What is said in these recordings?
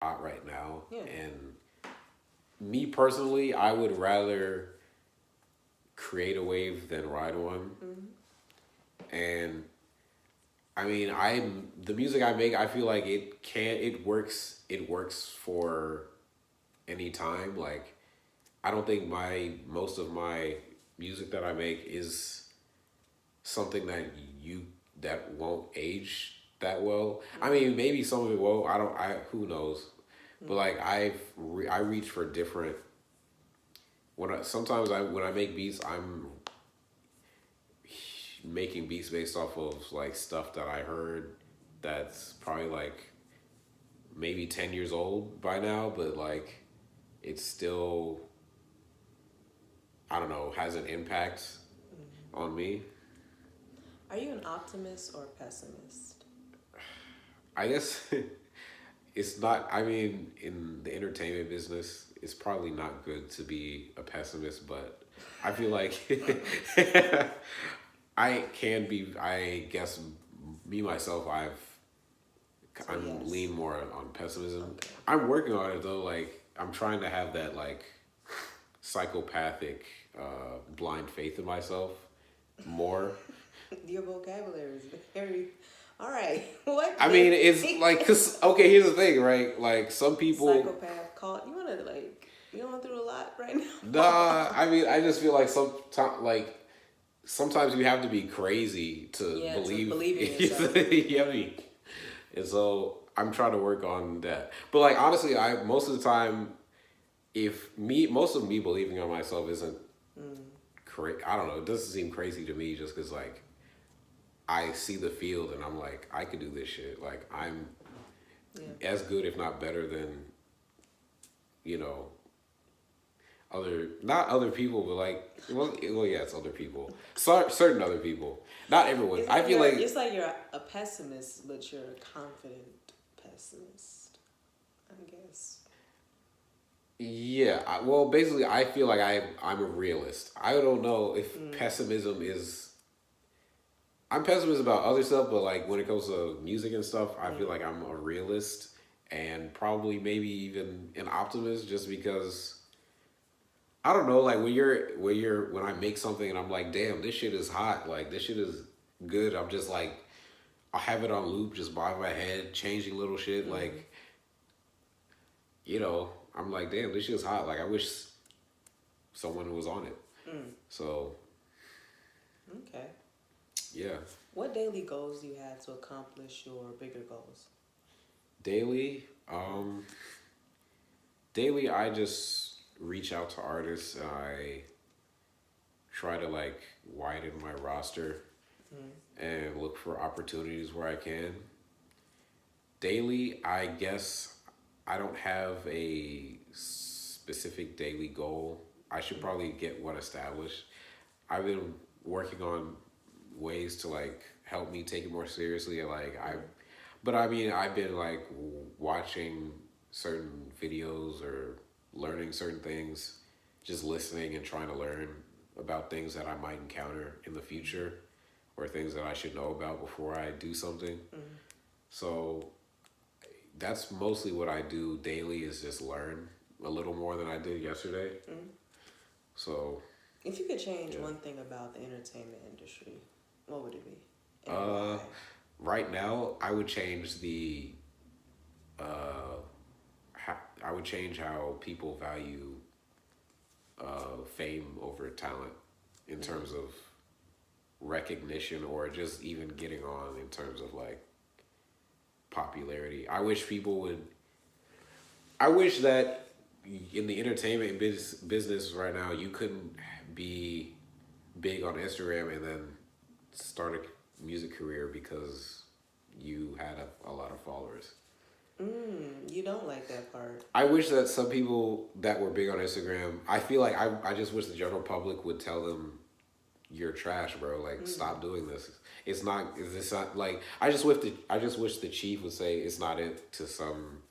hot right now, Yeah. and me personally, I would rather create a wave than ride one. Mm-hmm. And I mean, I the music I make, I feel like it works for any time. Like I don't think my most of my music that I make is something you that won't age that well. I Mm-hmm. mean, maybe some of it will. I don't. I who knows. But Mm-hmm. like I reach for different. Sometimes I when I make beats, I'm making beats based off of like stuff that I heard that's probably like maybe 10 years old by now, but like it's still, I don't know, has an impact Mm-hmm. on me. Are you an optimist or pessimist? I guess it's not, I mean, in the entertainment business, it's probably not good to be a pessimist, but I feel like I can be, I guess, me myself, So I'm yes. lean more on pessimism. Okay. I'm working on it though. Like I'm trying to have that like psychopathic blind faith in myself more. Your vocabulary is very. All right. What I mean, it's like big cause okay, here's the thing, right? Like some people, psychopath called? You want to like you going through a lot right now? nah. I mean, I just feel like sometimes you have to be crazy to Yeah, to believe. believe in You yourself. have to be, and so I'm trying to work on that. But like honestly, I most of the time, if me most of me believing on myself isn't Mm, I don't know. It doesn't seem crazy to me just because like I see the field and I'm like I could do this shit. Like I'm yeah. as good, if not better, than you know other not other people, but like well yeah, it's other people. Certain other people, not everyone. I feel like It's like you're a pessimist, but you're a confident pessimist. I guess. yeah. Well, basically, I feel like I'm a realist. I don't know if Mm, pessimism is. I'm pessimist about other stuff, but like when it comes to music and stuff, I feel mm, like I'm a realist and probably maybe even an optimist just because I don't know, like when I make something and I'm like, damn, this shit is hot, like this shit is good. I'm just like I have it on loop, just by my head, changing little shit, mm, like I'm like, damn, this shit is hot. Like I wish someone was on it. mm. So Okay. yeah, What daily goals do you have to accomplish your bigger goals? daily. Daily, I just reach out to artists. I try to like widen my roster Mm, and look for opportunities where I can. Daily, I guess I don't have a specific daily goal. I should mm, probably get one established. I've been working on ways to like help me take it more seriously. mm, But I mean, I've been like watching certain videos or learning certain things, just listening and trying to learn about things that I might encounter in the future or things that I should know about before I do something. mm, So that's mostly what I do daily is just learn a little more than I did yesterday. mm. So If you could change yeah. one thing about the entertainment industry, what would it be, and Uh, why? right now, I would change uh, I would change how people value fame over talent in Mm, terms of recognition or just even getting on in terms of like popularity. I wish that in the entertainment business right now, you couldn't be big on Instagram and then start a music career because you had a lot of followers. you don't like that part. I wish that some people that were big on Instagram, I feel like I just wish the general public would tell them you're trash, bro. Like Mm. stop doing this. It's not is this not like I just wish the chief would say it's not it to some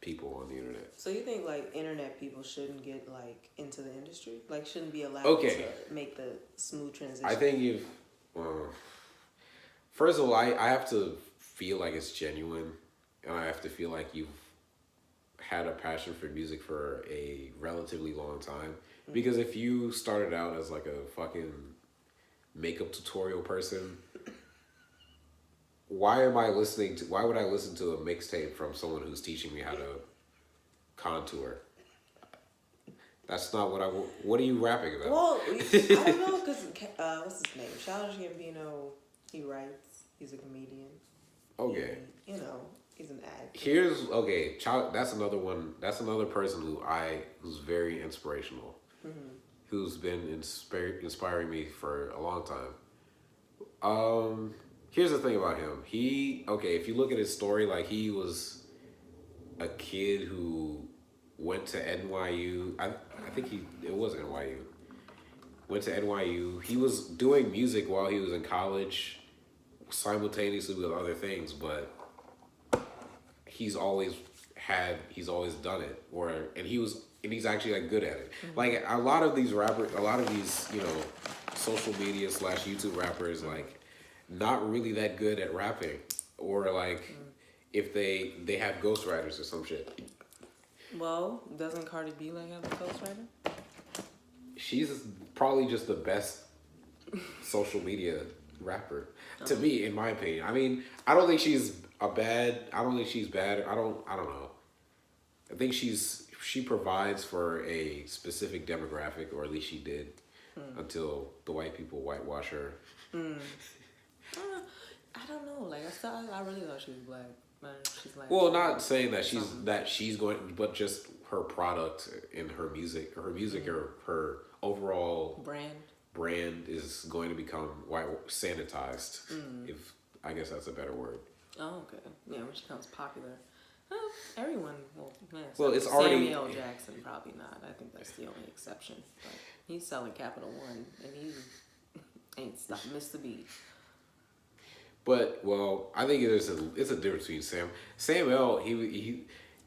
people on the internet. So you think like internet people shouldn't get like into the industry? Like shouldn't be allowed to Okay. make the smooth I transition? think if first of all I have to feel like it's genuine and I have to feel like had a passion for music for a relatively long time. Because if you started out as like a fucking makeup tutorial person, why am I listening to? Why would I listen to a mixtape from someone who's teaching me how to contour? That's not what I. What are you rapping about? Well, I don't know, because what's his name? Childish Gambino, he writes. He's a comedian. Okay. He, he's an actor. Here's okay. That's another one. That's another person who's very inspirational. Who's been inspiring me for a long time. Here's the thing about him. If you look at his story, like he was a kid who went to NYU. I think it was NYU. Went to NYU. He was doing music while he was in college, simultaneously with other things, but he's always done it, and he's actually like good at it. Like a lot of these rappers, a lot of these, social media / YouTube rappers, like not really that good at rapping, or like if they have ghostwriters or some shit. Well, doesn't Cardi B like have a ghostwriter? She's probably just the best social media rapper to me, in my opinion. I mean, I don't think she's bad. I don't know. I think she provides for a specific demographic, or at least she did, until the white people whitewash her. I don't know. Like I really thought she was black. She's like. Well, not saying that she's going, but just her product and her music, or her overall brand is going to become white sanitized. If I guess that's a better word. Oh, okay. Yeah, when she becomes popular. Well, everyone will. Well, it's already Samuel Jackson, probably not. I think that's the only exception. But he's selling Capital One, and he ain't missed the beat. But I think it's a difference between Sam L. He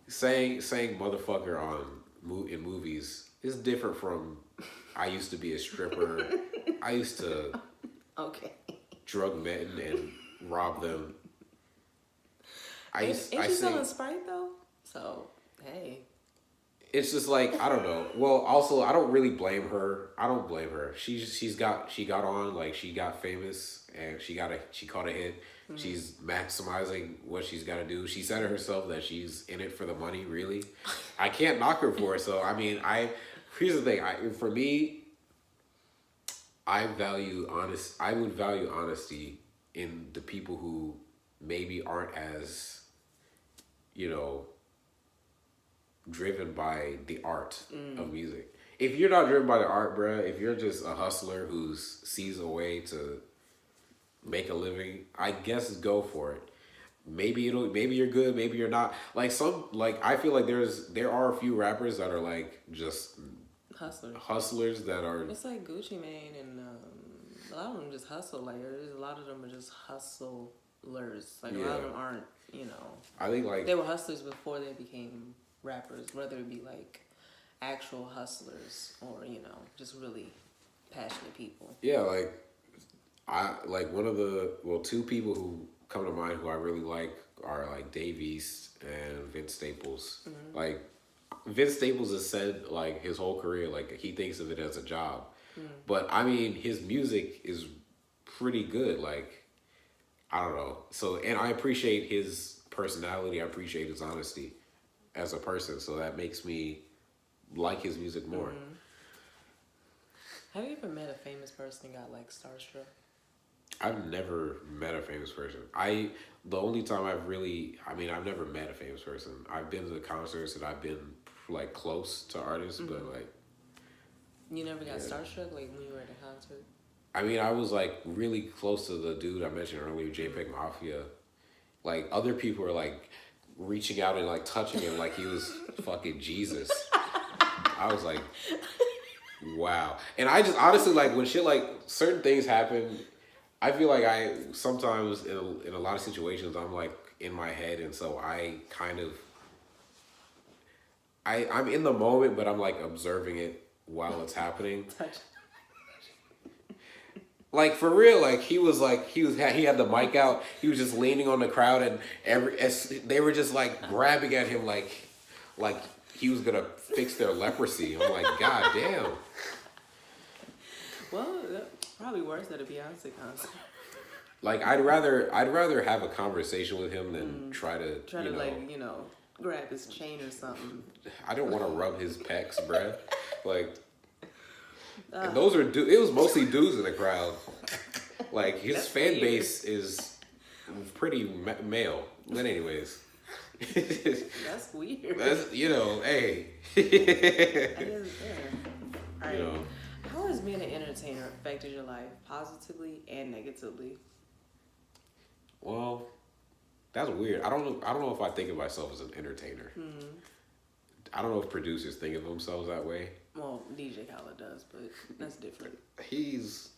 saying motherfucker in movies is different from I used to be a stripper. I used to drug men and rob them. Ain't she selling Sprite though? So hey. It's just like, I don't know. Well, also I don't really blame her. I don't blame her. She got on, like she got famous and she caught a hit. She's maximizing what she's got to do. She said to herself that she's in it for the money. Really, I can't knock her for it. So I mean, here's the thing. For me, I would value honesty in the people who maybe aren't as, driven by the art of music. If you're not driven by the art, bruh, if you're just a hustler who sees a way to make a living, I guess go for it. Maybe you're good, maybe you're not. I feel like there are a few rappers that are like just hustlers that are. It's like Gucci Mane, and a lot of them just hustle. Like a lot of them are just hustlers. Like a lot of them aren't. I think like they were hustlers before they became rappers, whether it be like actual hustlers or just really passionate people. Yeah, two people who come to mind who I really like are like Dave East and Vince Staples. Like Vince Staples has said like his whole career, like he thinks of it as a job, but I mean his music is pretty good. Like I don't know. So, and I appreciate his personality. I appreciate his honesty as a person. So that makes me like his music more. Have you ever met a famous person and got like starstruck? I've never met a famous person. The only time I've never met a famous person. I've been to the concerts and I've been like close to artists, but like. You never got starstruck like when you were at a concert? I mean, I was like really close to the dude I mentioned earlier, JPEG Mafia. Like other people were like reaching out and like touching him like he was fucking Jesus. I was like, wow. And I just honestly like when shit like certain things happen, I feel like I sometimes in a lot of situations I'm like in my head, and so I kind of I'm in the moment, but I'm like observing it while it's happening. Like for real, like he had the mic out. He was just leaning on the crowd, and they were just like grabbing at him, like like he was gonna fix their leprosy. I'm like, God damn. Well, probably worse than a Beyonce concert. Like I'd rather have a conversation with him than try to like grab his chain or something. I don't want to rub his pecs, bruh. Like, and those are it was mostly dudes in the crowd. Like his fan base is pretty male. But anyways, that's weird. That's hey. That is, yeah. All right. You know. How has being an entertainer affected your life positively and negatively? Well, that's weird. I don't know if I think of myself as an entertainer. Mm-hmm. I don't know if producers think of themselves that way. Well, DJ Khaled does, but that's different. He's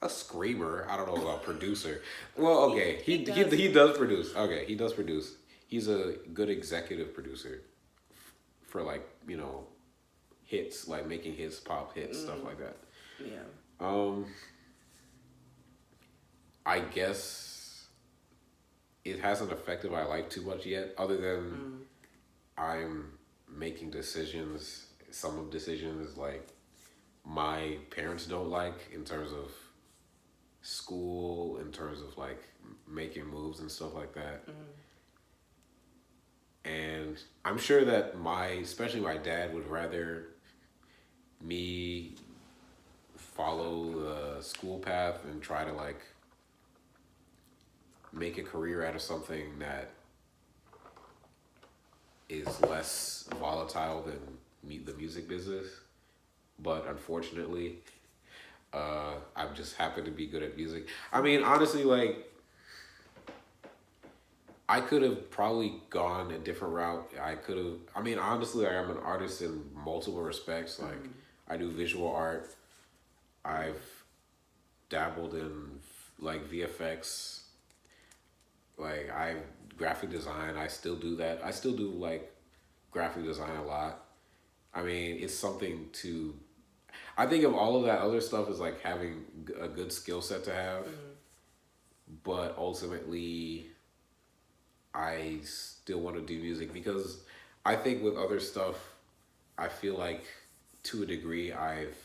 a screamer. I don't know about producer. Well, okay, he does produce. Okay, he does produce. He's a good executive producer for like hits, like making hits, pop hits, stuff like that. Yeah. I guess it hasn't affected my life too much yet, other than I'm making decisions. Some of decisions like my parents don't like in terms of school, in terms of like making moves and stuff like that. And I'm sure that especially my dad would rather me follow the school path and try to like make a career out of something that is less volatile than the music business. But unfortunately, I'm just happen to be good at music. I mean, honestly, like, I could have probably gone a different route. Honestly, I'm an artist in multiple respects. Like, I do visual art. I've dabbled in, like, VFX. Like, graphic design. I still do that. I still do, like, graphic design a lot. I mean, it's something to... I think of all of that other stuff as, like, having a good skill set to have. But ultimately, I still want to do music because I think with other stuff, I feel like to a degree I've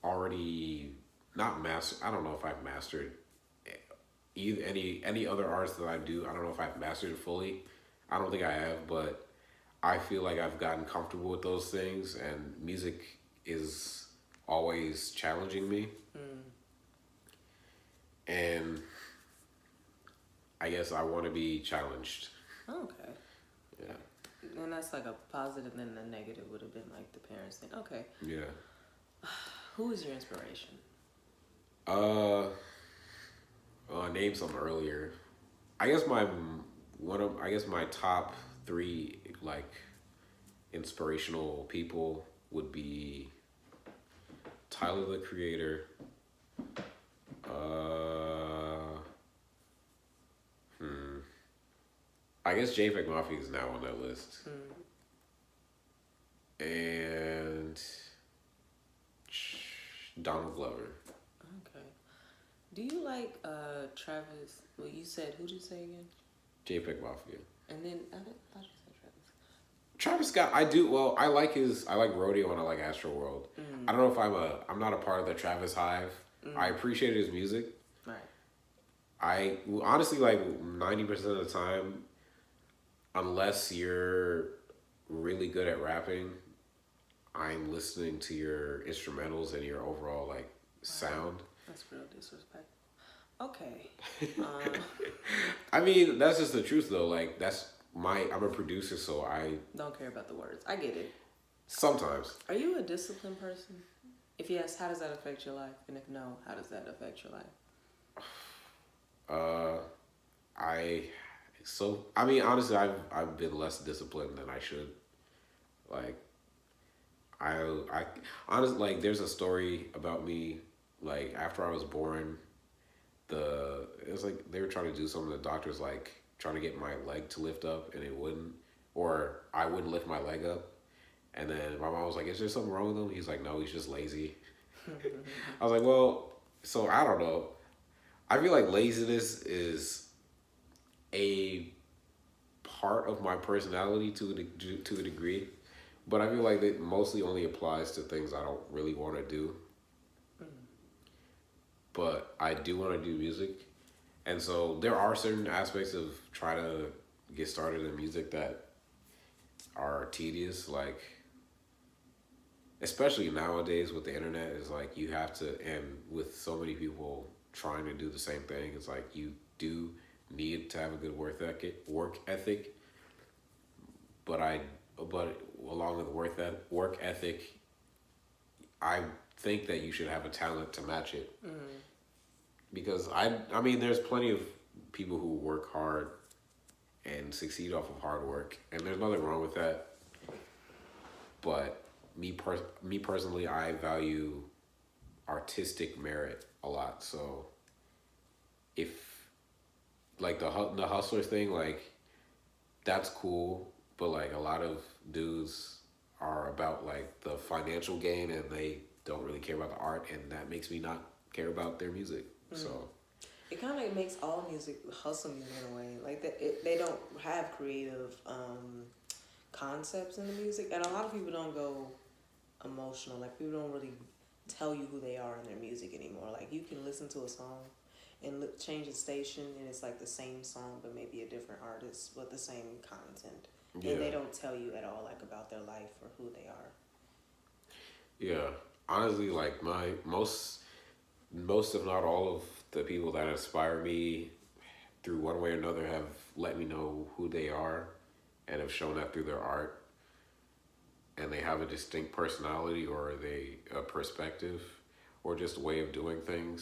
already not mastered. I don't know if I've mastered either any other arts that I do. I don't know if I've mastered it fully. I don't think I have, but I feel like I've gotten comfortable with those things, and music is always challenging me. And I guess I want to be challenged. Okay. Yeah. And that's like a positive, then the negative would have been like the parents thing. Okay. Yeah. Who is your inspiration? Well, I named some earlier. I guess my top 3 like inspirational people would be Tyler the Creator. I guess JPEG Mafia is now on that list. And Donald Glover. Okay. Do you like Travis? Well, you said, who did you say again? JPEG Mafia. And then I thought you said Travis. Travis Scott, I do. Well, I like Rodeo and I like Astro World. I don't know if I'm not a part of the Travis Hive. I appreciate his music. Right. I honestly, like 90% of the time, unless you're really good at rapping, I'm listening to your instrumentals and your overall like sound. That's real disrespectful. Okay. I mean, that's just the truth though. Like I'm a producer, so I don't care about the words. I get it. Sometimes. Are you a disciplined person? If yes, how does that affect your life? And if no, how does that affect your life? Honestly, I've been less disciplined than I should. Like, I honestly, like, there's a story about me, like, after I was born, it was like they were trying to do something, the doctors, like, trying to get my leg to lift up, and it wouldn't, or I wouldn't lift my leg up. And then my mom was like, is there something wrong with him? He's like, no, he's just lazy. I was like, well, so I don't know. I feel like laziness is a part of my personality to a degree, but I feel like it mostly only applies to things I don't really want to do. But I do want to do music, and so there are certain aspects of trying to get started in music that are tedious, like especially nowadays with the internet, is like you have to, and with so many people trying to do the same thing, it's like you do need to have a good work ethic. But but along with work ethic, I think that you should have a talent to match it. Because I mean, there's plenty of people who work hard and succeed off of hard work, and there's nothing wrong with that. But me personally, I value artistic merit a lot. So if like the hustler thing, like that's cool, but like a lot of dudes are about like the financial gain, and they don't really care about the art, and that makes me not care about their music. So It kind of makes all music hustle music in a way. Like they don't have creative concepts in the music, and a lot of people don't go emotional. Like people don't really tell you who they are in their music anymore. Like you can listen to a song and change the station, and it's like the same song, but maybe a different artist with the same content, yeah, and they don't tell you at all like about their life or who they are. yeah. Honestly, like my most if not all of the people that inspire me through one way or another have let me know who they are and have shown that through their art, and they have a distinct personality or they a perspective or just a way of doing things